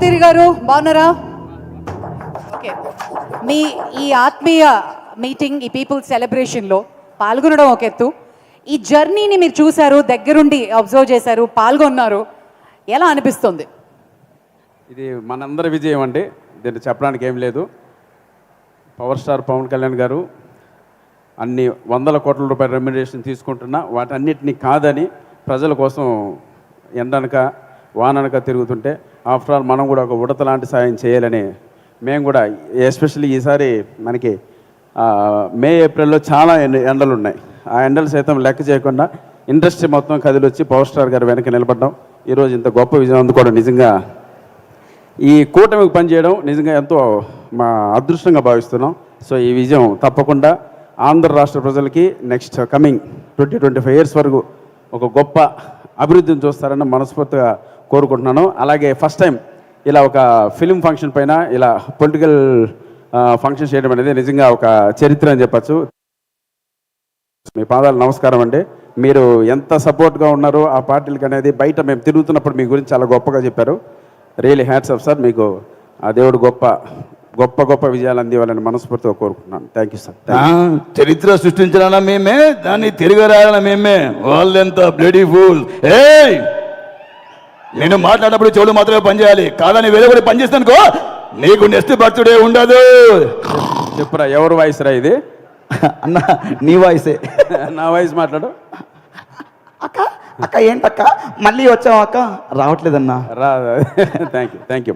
తిరి గారు బాగున్నారా? ఓకే, మీ ఈ ఆత్మీయ మీటింగ్, ఈ పీపుల్ సెలబ్రేషన్లో పాల్గొనడం ఒక ఎత్తు, ఈ జర్నీని మీరు చూశారు, దగ్గరుండి అబ్జర్వ్ చేశారు, పాల్గొన్నారు, ఎలా అనిపిస్తుంది? ఇది మనందరి విజయం అండి, దీన్ని చెప్పడానికి ఏం లేదు. పవర్ స్టార్ పవన్ కళ్యాణ్ గారు అన్ని వందల కోట్ల రూపాయల రెమ్యునరేషన్ తీసుకుంటున్నా వాటన్నిటినీ కాదని ప్రజల కోసం ఎండనక వాననక తిరుగుతుంటే, ఆఫ్టర్ ఆల్ మనం కూడా ఒక ఉడత లాంటి సాయం చేయాలని మేము కూడా, ఎస్పెషల్లీ ఈసారి మనకి మే ఏప్రిల్లో చాలా ఎండలు ఉన్నాయి. ఆ ఎండలు సైతం లెక్క చేయకుండా ఇండస్ట్రీ మొత్తం కదిలొచ్చి పవర్ స్టార్ గారు వెనక నిలబడ్డాం. ఈరోజు ఇంత గొప్ప విజయం అందుకోవడం నిజంగా, ఈ కూటమికి పనిచేయడం నిజంగా ఎంతో మా అదృష్టంగా భావిస్తున్నాం. సో ఈ విజయం తప్పకుండా ఆంధ్ర రాష్ట్ర ప్రజలకి నెక్స్ట్ కమింగ్ 20-25 ఇయర్స్ వరకు ఒక గొప్ప అభివృద్ధిని చూస్తారని మనస్ఫూర్తిగా కోరుకుంటున్నాను. అలాగే ఫస్ట్ టైం ఇలా ఒక ఫిలిం ఫంక్షన్ పైన ఇలా పొలిటికల్ ఫంక్షన్ చేయడం అనేది నిజంగా ఒక చరిత్ర అని చెప్పచ్చు. మీ పాదాలు నమస్కారం అండి. మీరు ఎంత సపోర్ట్గా ఉన్నారో ఆ పార్టీలకి అనేది బయట మేము తిరుగుతున్నప్పుడు మీ గురించి చాలా గొప్పగా చెప్పారు. Really hats off sir. మీకు ఆ దేవుడు గొప్ప గొప్ప గొప్ప విజయాలు అందివ్వాలని మనస్ఫూర్తిగా కోరుకుంటున్నాను. Thank you sir. చరిత్ర సృష్టించాలన్నా మేమే, దాన్ని తిరగరాయాలన్నా మేమే. వాళ్ళెంత బ్లడీ ఫూల్. నేను మాట్లాడినప్పుడు చెవులు మాత్రమే పనిచేయాలి, కాదని వేరే కూడా పనిచేస్తానుకో నీకు నెక్స్ట్ బర్త్డే ఉండదు. చెప్పురా, ఎవరు వాయిస్ రా ఇది? అన్న నీ వాయిసే. నా వాయిస్ మాట్లాడు. అక్క అక్క ఏంటక్క మళ్ళీ వచ్చావు? అక్క రావట్లేదన్నా. రా. Thank you.